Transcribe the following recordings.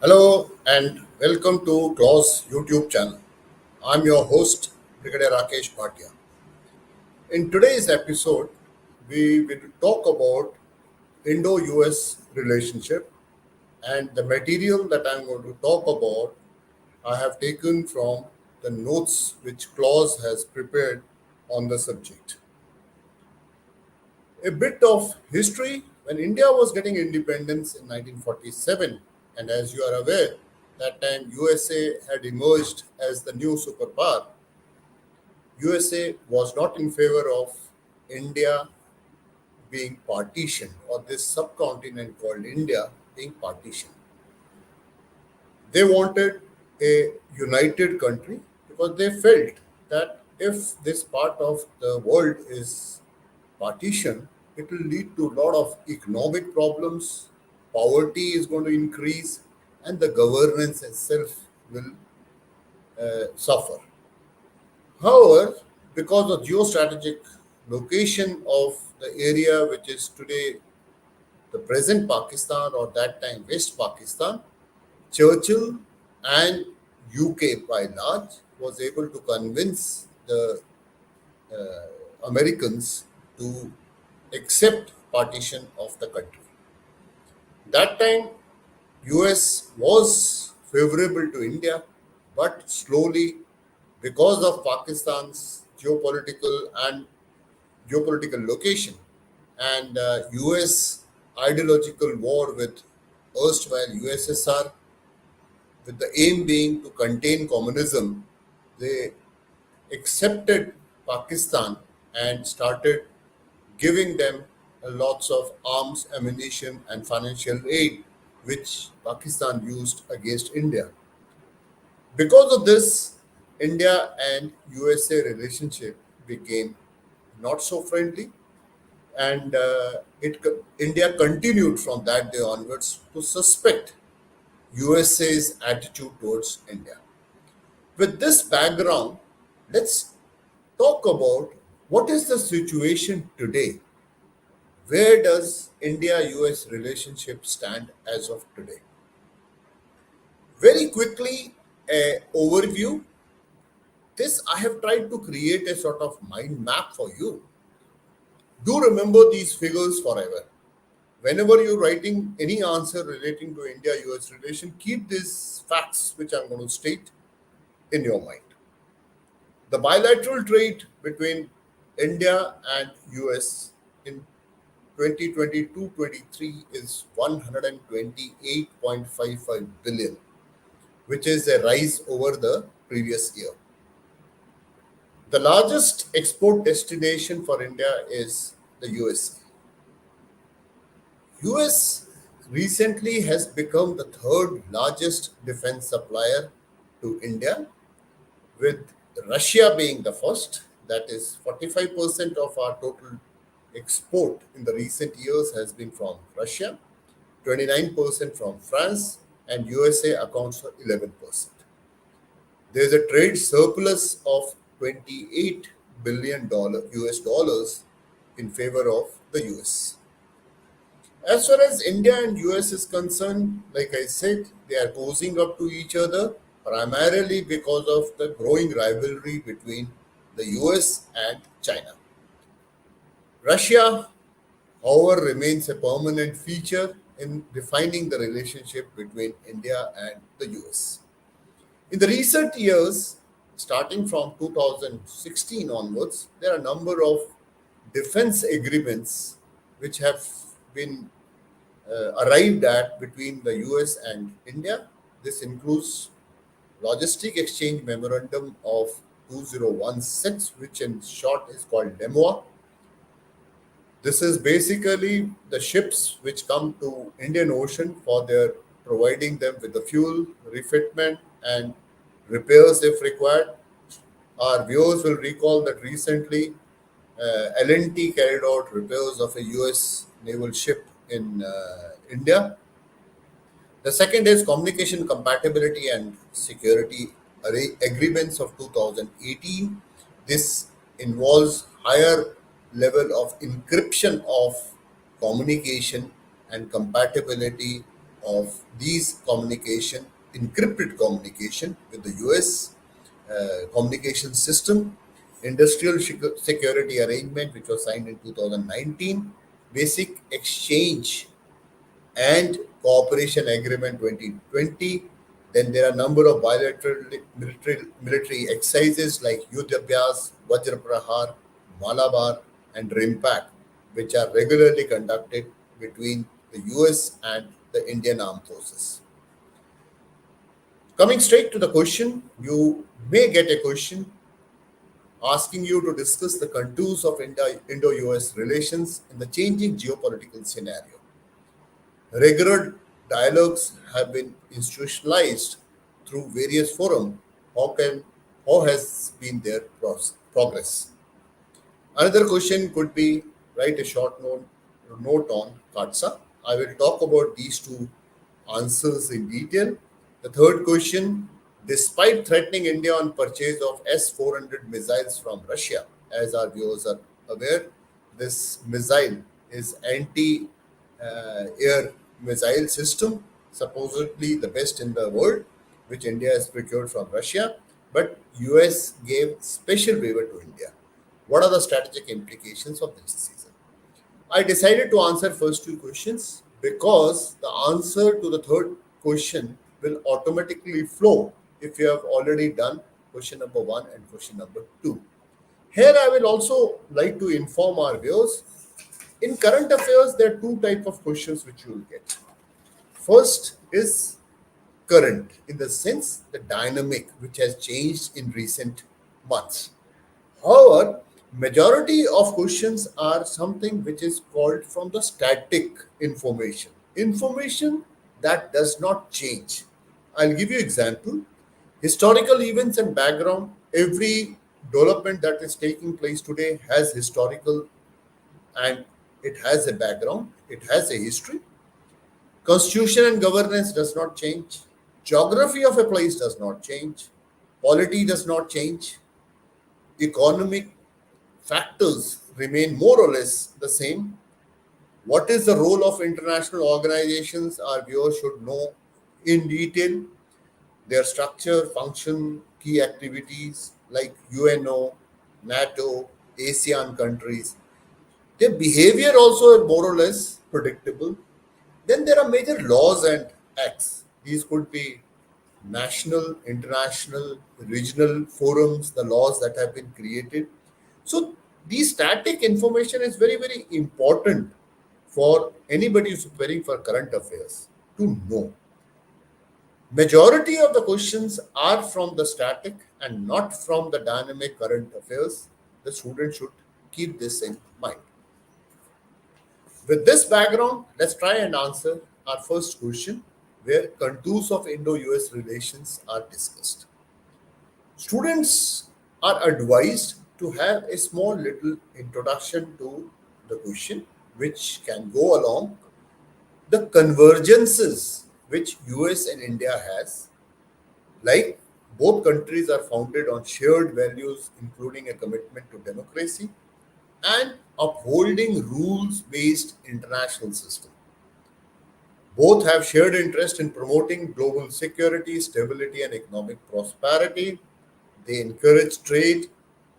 Hello and welcome to Claus YouTube channel. I'm your host, Brigadier Rakesh Bhatia. In today's episode, we will talk about Indo-US relationship, and the material that I'm going to talk about I have taken from the notes which Claus has prepared on the subject. A bit of history: when India was getting independence in 1947, and as you are aware, that time USA had emerged as the new superpower. USA was not in favor of India being partitioned, or this subcontinent called India being partitioned. They wanted a united country because they felt that if this part of the world is partitioned, it will lead to a lot of economic problems, poverty is going to increase, and the governance itself will suffer. However, because of geostrategic location of the area which is today the present Pakistan or that time West Pakistan, Churchill and UK by large was able to convince the Americans to accept partition of the country. That time, US was favorable to India, but slowly, because of Pakistan's geopolitical location and US ideological war with erstwhile USSR, with the aim being to contain communism, they accepted Pakistan and started giving them lots of arms, ammunition, and financial aid, which Pakistan used against India. Because of this, India and USA relationship became not so friendly, and India continued from that day onwards to suspect USA's attitude towards India. With this background, let's talk about what is the situation today. Where does India US relationship stand as of today? Very quickly, a overview. This I have tried to create a sort of mind map for you. Do remember these figures forever. Whenever you're writing any answer relating to India US relation, keep these facts which I'm going to state in your mind. The bilateral trade between India and US in 2022-23 is 128.55 billion, which is a rise over the previous year. The largest export destination for India is the USA. US recently has become the third largest defense supplier to India, with Russia being the first. That is 45% of our total export in the recent years has been from Russia, 29% from France, and USA accounts for 11%. There is a trade surplus of $28 billion US dollars in favor of the US. As far as India and US is concerned, like I said, they are posing up to each other primarily because of the growing rivalry between the US and China. Russia, however, remains a permanent feature in defining the relationship between India and the US. In the recent years, starting from 2016 onwards, there are a number of defense agreements which have been arrived at between the US and India. This includes Logistic Exchange Memorandum of 2016, which in short is called LEMOA. This is basically the ships which come to Indian Ocean for their providing them with the fuel, refitment, and repairs if required. Our viewers will recall that recently L&T carried out repairs of a US naval ship in India. The second is Communication Compatibility and Security Agreements of 2018. This involves higher level of encryption of communication and compatibility of these communication, encrypted communication with the US communication system, industrial security arrangement, which was signed in 2019, basic exchange and cooperation agreement 2020. Then there are a number of bilateral military exercises like Yuddhabhyas, Vajraprahar, Malabar, and Rimpak, which are regularly conducted between the US and the Indian Armed Forces. Coming straight to the question, you may get a question asking you to discuss the contours of Indo-US relations in the changing geopolitical scenario. Regular dialogues have been institutionalized through various forums. How has been their progress? Another question could be write a short note on CAATSA. I will talk about these two answers in detail. The third question, despite threatening India on purchase of S-400 missiles from Russia, as our viewers are aware, this missile is anti-air missile system, supposedly the best in the world, which India has procured from Russia, but US gave special waiver to India. What are the strategic implications of this decision? I decided to answer first two questions because the answer to the third question will automatically flow if you have already done question number one and question number two. Here I will also like to inform our viewers. In current affairs, there are two types of questions which you will get. First is current, in the sense the dynamic which has changed in recent months. However, majority of questions are something which is called from the static information. Information that does not change. I'll give you example. Historical events and background. Every development that is taking place today has historical and it has a background. It has a history. Constitution and governance does not change. Geography of a place does not change. Polity does not change. Economic factors remain more or less the same. What is the role of international organizations? Our viewers should know in detail their structure, function, key activities like UNO, NATO, ASEAN countries. Their behavior also is more or less predictable. Then there are major laws and acts. These could be national, international, regional forums, the laws that have been created. So these static information is very, very important for anybody who's preparing for current affairs to know. Majority of the questions are from the static and not from the dynamic current affairs. The student should keep this in mind. With this background, let's try and answer our first question where contours of Indo-US relations are discussed. Students are advised to have a small little introduction to the question which can go along the convergences which US and India has, like both countries are founded on shared values including a commitment to democracy and upholding rules based international system. Both have shared interest in promoting global security, stability, and economic prosperity. They encourage trade,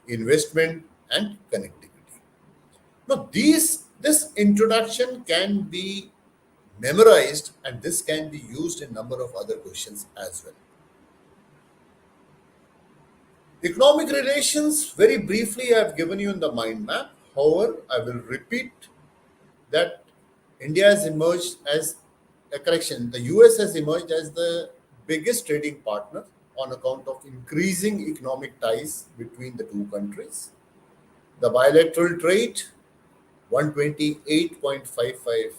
investment, and connectivity. Now, this introduction can be memorized, and this can be used in number of other questions as well. Economic relations, very briefly, I have given you in the mind map. However, I will repeat that India has emerged as a correction. The US has emerged as the biggest trading partner on account of increasing economic ties between the two countries. The bilateral trade, 128.55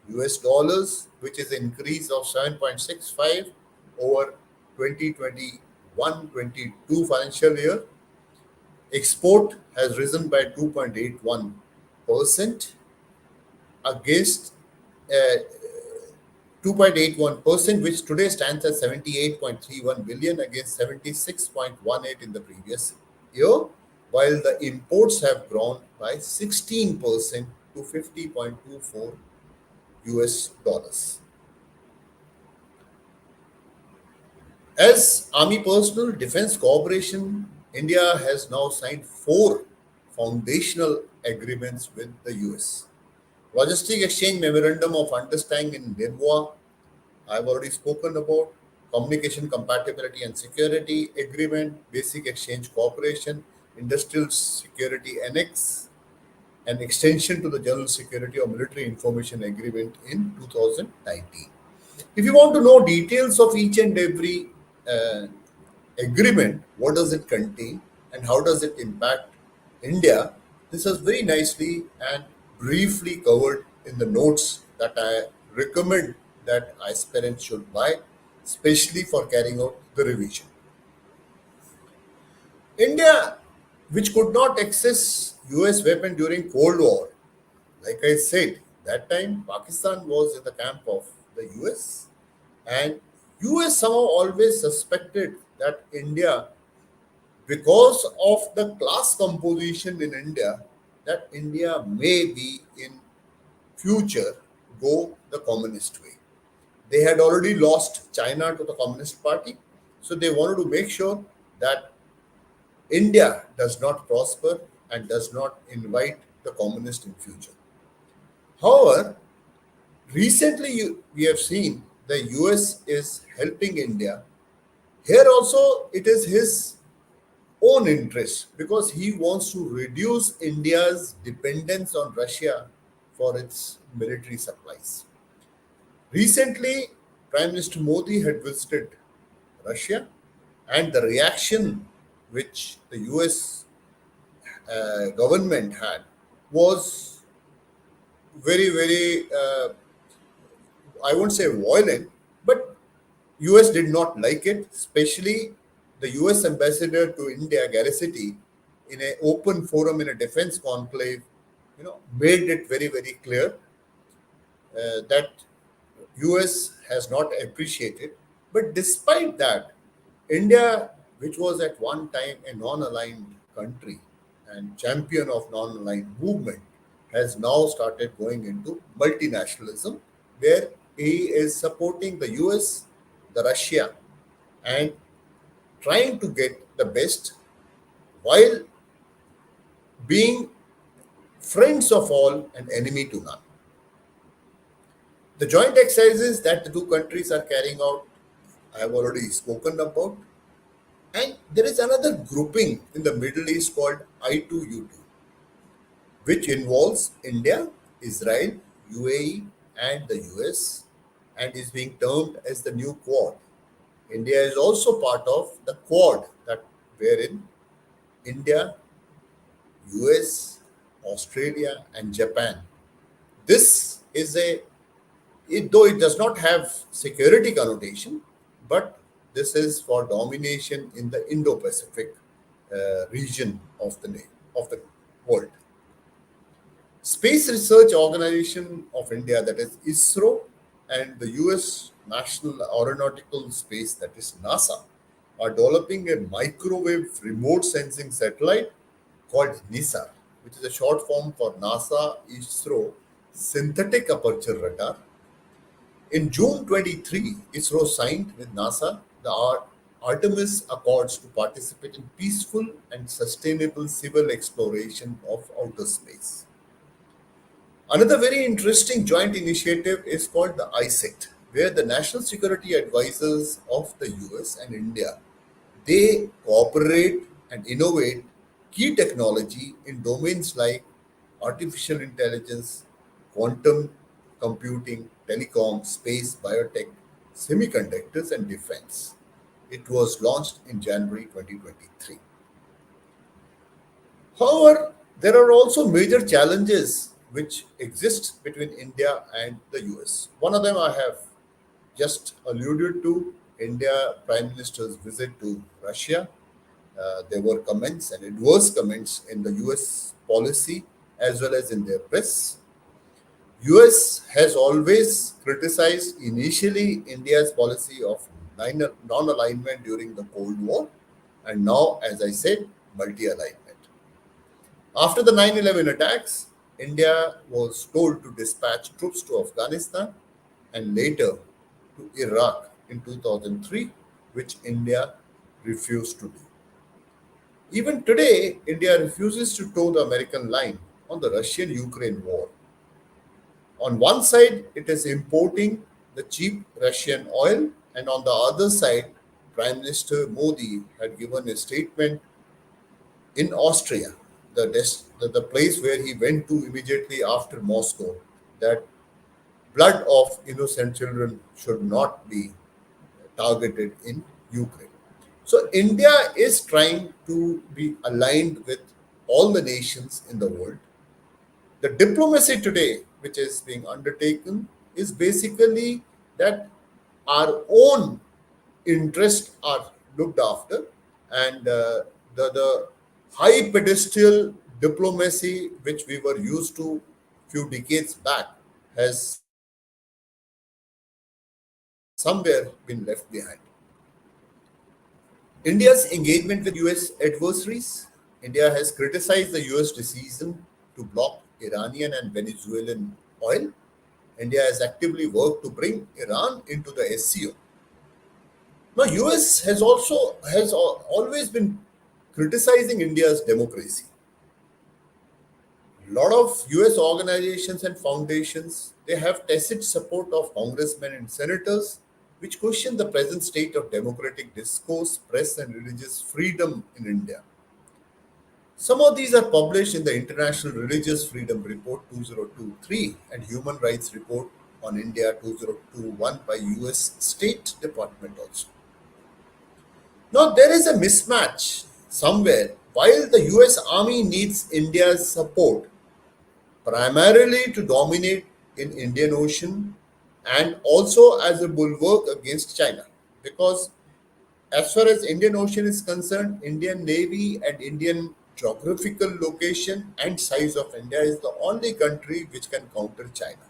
US dollars, which is an increase of 7.65 over 2021-22 financial year. Export has risen by 2.81% against 2.81%, which today stands at 78.31 billion against 76.18 in the previous year, while the imports have grown by 16% to 50.24 US dollars. As Army Personal Defense Cooperation, India has now signed four foundational agreements with the US. Logistic Exchange Memorandum of Understanding in NIRWA, I've already spoken about. Communication Compatibility and Security Agreement, Basic Exchange Cooperation, Industrial Security Annex, an extension to the General Security or Military Information Agreement in 2019. If you want to know details of each and every uh, agreement, what does it contain and how does it impact India, this is very nicely and briefly covered in the notes that I recommend that aspirants should buy, especially for carrying out the revision. India, which could not access US weapon during Cold War, like I said, that time Pakistan was in the camp of the US, and US somehow always suspected that India, because of the class composition in India, that India may be in future go the communist way. They had already lost China to the Communist Party, so they wanted to make sure that India does not prosper and does not invite the communist in future. However, recently we have seen the US is helping India. Here also it is his own interest because he wants to reduce India's dependence on Russia for its military supplies. Recently, Prime Minister Modi had visited Russia, and the reaction which the US government had was very, very, I won't say violent, but US did not like it, especially the US ambassador to India, Garrity, in an open forum in a defense conclave, made it very, very clear that US has not appreciated. But despite that, India, which was at one time a non-aligned country and champion of non-aligned movement, has now started going into multinationalism, where he is supporting the US, the Russia, and trying to get the best while being friends of all and enemy to none. The joint exercises that the two countries are carrying out, I have already spoken about. And there is another grouping in the Middle East called I2U2, which involves India, Israel, UAE, and the US, and is being termed as the new Quad. India is also part of the Quad, that wherein India, US, Australia, and Japan. This is though it does not have security connotation, but this is for domination in the Indo-Pacific region of the world. Space Research Organization of India, that is ISRO, and the US National Aeronautical Space, that is NASA, are developing a microwave remote sensing satellite called NISAR, which is a short form for NASA ISRO Synthetic Aperture Radar. In June 23, ISRO signed with NASA the Artemis Accords to participate in peaceful and sustainable civil exploration of outer space. Another very interesting joint initiative is called the ISET, where the national security advisors of the US and India, they cooperate and innovate key technology in domains like artificial intelligence, quantum computing, telecom, space, biotech, semiconductors, and defense. It was launched in January 2023. However, there are also major challenges which exist between India and the US. One of them I have just alluded to: India Prime Minister's visit to Russia. There were comments and adverse comments in the US policy as well as in their press. US has always criticized initially India's policy of non-alignment during the Cold War, and now, as I said, multi-alignment. After the 9/11 attacks, India was told to dispatch troops to Afghanistan and later to Iraq in 2003. which India refused to do. Even today, India refuses to toe the American line on the Russian Ukraine war. On one side, it is importing the cheap Russian oil, and on the other side, Prime Minister Modi had given a statement in Austria, the place where he went to immediately after Moscow, that blood of innocent children should not be targeted in Ukraine. So India is trying to be aligned with all the nations in the world. The diplomacy today, which is being undertaken, is basically that our own interests are looked after, and the high pedestal diplomacy which we were used to few decades back has somewhere been left behind. India's engagement with US adversaries. India has criticized the US decision to block Iranian and Venezuelan oil. India has actively worked to bring Iran into the SCO. Now, US has always been criticizing India's democracy. A lot of US organizations and foundations, they have tacit support of congressmen and senators, which question the present state of democratic discourse, press, and religious freedom in India. Some of these are published in the International Religious Freedom Report 2023 and Human Rights Report on India 2021 by US State Department also. Now, there is a mismatch somewhere. While the US Army needs India's support primarily to dominate in Indian Ocean and also as a bulwark against China, because as far as Indian Ocean is concerned, Indian Navy and Indian geographical location and size of India is the only country which can counter China.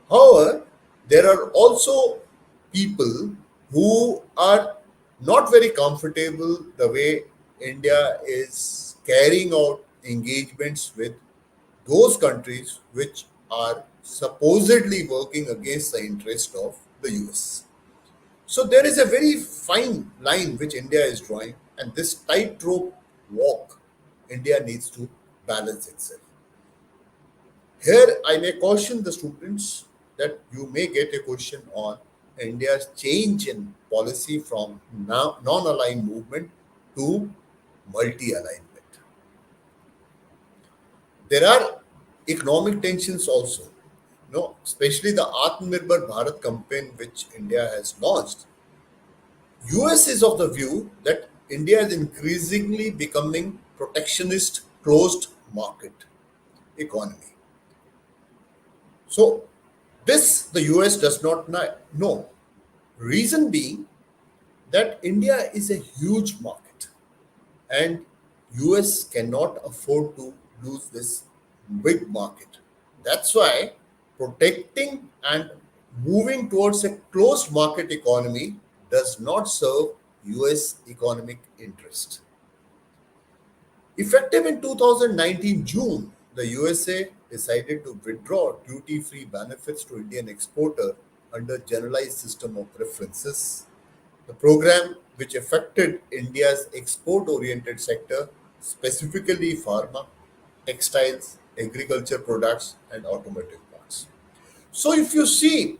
However, there are also people who are not very comfortable the way India is carrying out engagements with those countries which are supposedly working against the interest of the US. So there is a very fine line which India is drawing, and this tightrope walk India needs to balance itself. Here, I may caution the students that you may get a question on India's change in policy from non aligned movement to multi alignment. There are economic tensions also, especially the Atmanirbhar Bharat campaign which India has launched. US is of the view that India is increasingly becoming protectionist closed market economy. So this the US does not know. Reason being that India is a huge market and US cannot afford to lose this big market. That's why protecting and moving towards a closed market economy does not serve US economic interest. Effective in 2019 June, the USA decided to withdraw duty-free benefits to Indian exporter under generalized system of preferences. The program, which affected India's export-oriented sector, specifically pharma, textiles, agriculture products, and automotive parts. So if you see,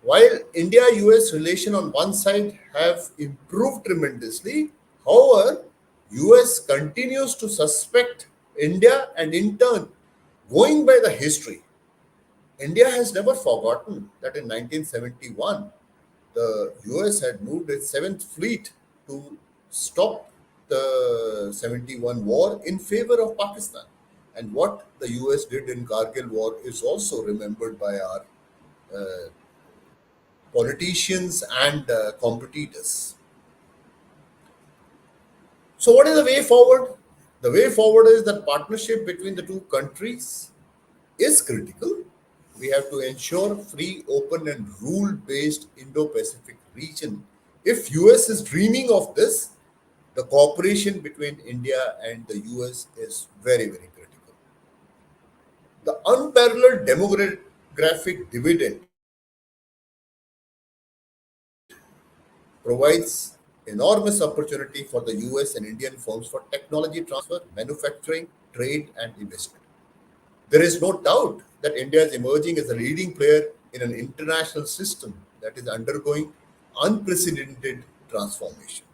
while India-US relation on one side have improved tremendously, however, US continues to suspect India, and in turn, going by the history, India has never forgotten that in 1971, the US had moved its Seventh Fleet to stop the 71 war in favor of Pakistan. And what the US did in Kargil war is also remembered by our uh, politicians and competitors. So, what is the way forward? The way forward is that partnership between the two countries is critical. We have to ensure free, open, and rule-based Indo-Pacific region. If US is dreaming of this, the cooperation between India and the US is very, very critical. The unparalleled demographic dividend provides enormous opportunity for the US and Indian firms for technology transfer, manufacturing, trade, and investment. There is no doubt that India is emerging as a leading player in an international system that is undergoing unprecedented transformation.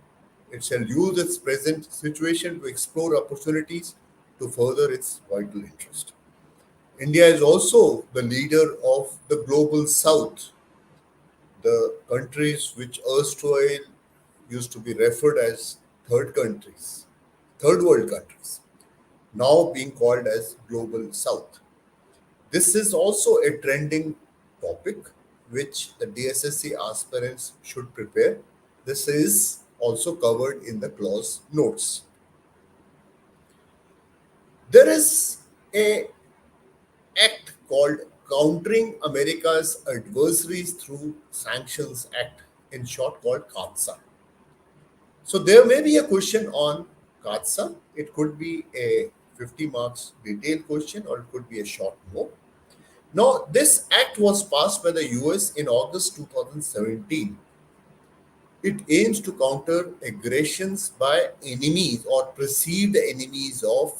It shall use its present situation to explore opportunities to further its vital interest. India is also the leader of the global south, the countries which erstwhile used to be referred as third countries, third world countries, now being called as global south. This is also a trending topic which the DSSC aspirants should prepare. This is also covered in the clause notes. There is a act called Countering America's Adversaries Through Sanctions Act, in short called CAATSA. So there may be a question on CAATSA. It could be a 50 marks detailed question or it could be a short note. Now, this act was passed by the US in August 2017. It aims to counter aggressions by enemies or perceived enemies of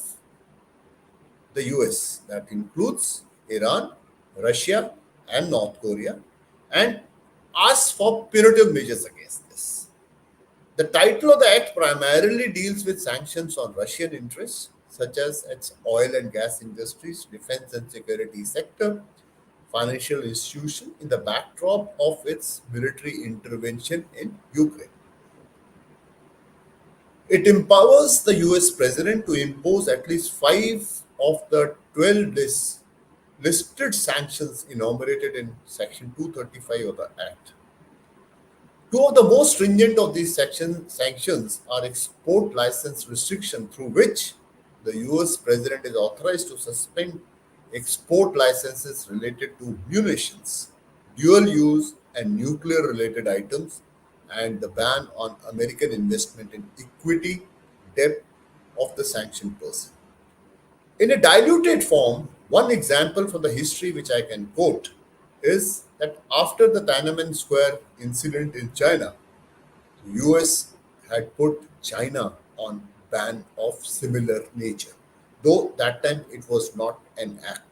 the US. That includes Iran, Russia, and North Korea, and asks for punitive measures against this. The title of the act primarily deals with sanctions on Russian interests, such as its oil and gas industries, defense and security sector, financial institution in the backdrop of its military intervention in Ukraine. It empowers the US president to impose at least five of the 12 listed sanctions enumerated in Section 235 of the Act. Two of the most stringent of these sanctions are export license restriction, through which the US president is authorized to suspend export licenses related to munitions, dual use, and nuclear related items, and the ban on American investment in equity debt of the sanctioned person. In a diluted form, one example from the history which I can quote is that after the Tiananmen Square incident in China, the US had put China on ban of similar nature, though that time it was not an act.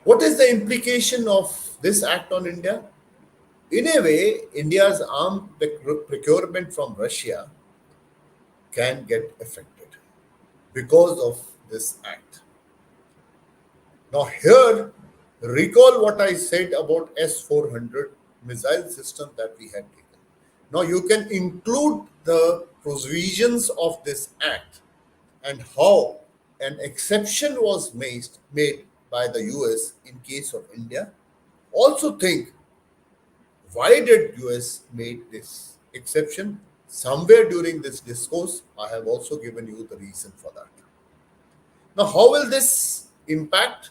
What is the implication of this act on India? In a way, India's arms procurement from Russia can get affected because of this act. Now, here, recall what I said about S 400 missile system that we had taken. Now, you can include the provisions of this act and how an exception was made by the US in case of India. Also, think, why did US made this exception? Somewhere during this discourse, I have also given you the reason for that. Now, how will this impact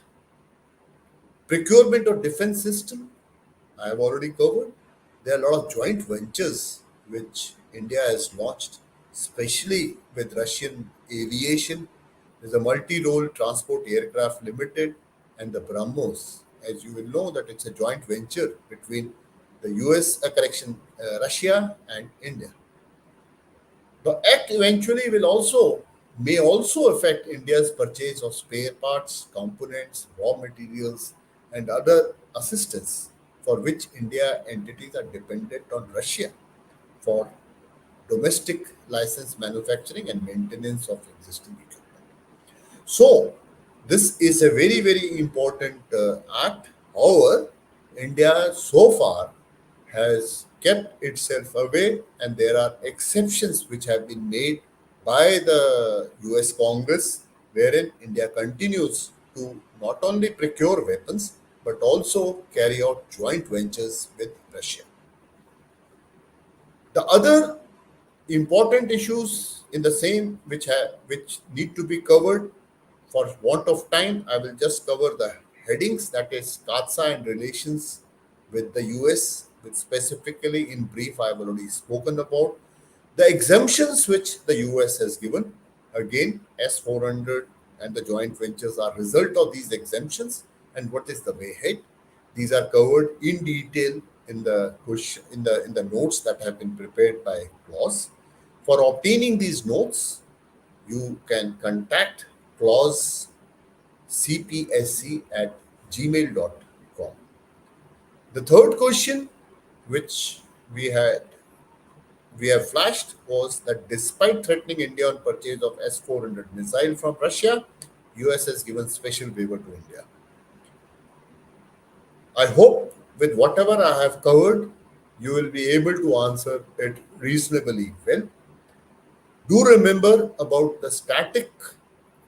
procurement of defense system? I have already covered. There are a lot of joint ventures which India has launched, especially with Russian aviation. There's a multi-role transport aircraft limited and the BrahMos. As you will know that it's a joint venture between the US, Russia and India. The act eventually may also affect India's purchase of spare parts, components, raw materials, and other assistance for which India entities are dependent on Russia for domestic license manufacturing and maintenance of existing equipment. So, this is a very, very important act. However, India so far has kept itself away, and there are exceptions which have been made by the US Congress, wherein India continues to not only procure weapons but also carry out joint ventures with Russia. The other important issues in the same which need to be covered, for want of time, I will just cover the headings, that is CAATSA and relations with the US, which specifically in brief I have already spoken about. The exemptions which the US has given, again, S 400 and the joint ventures are result of these exemptions, and what is the way ahead. These are covered in detail in the question in the notes that have been prepared by Clause. For obtaining these notes, you can contact Clause cpsc at gmail.com. The third question, which we had we have flashed, was that despite threatening India on purchase of S-400 missile from Russia, US has given special waiver to India. I hope with whatever I have covered, you will be able to answer it reasonably well. Do remember about the static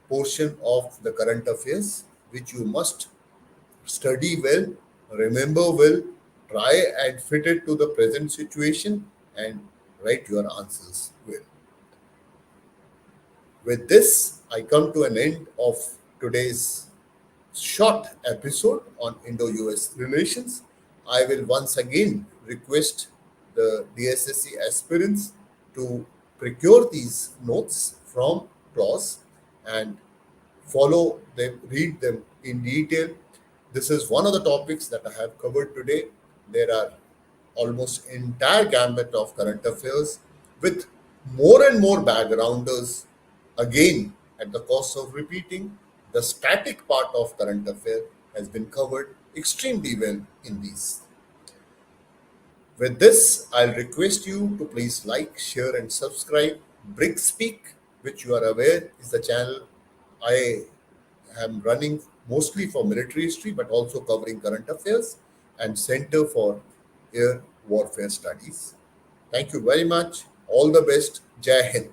portion of the current affairs, which you must study well, remember well, try and fit it to the present situation, and write your answers well. With this, I come to an end of today's short episode on Indo US relations. I will once again request the DSSC aspirants to procure these notes from Clause and follow them, read them in detail. This is one of the topics that I have covered today. There are almost entire gambit of current affairs with more and more backgrounders. Again, at the cost of repeating, the static part of current affair has been covered extremely well in these. With this, I'll request you to please like, share, and subscribe. Brick Speak, which you are aware is the channel I am running mostly for military history, but also covering current affairs, and Center for Air Warfare Studies. Thank you very much. All the best. Jai Hind.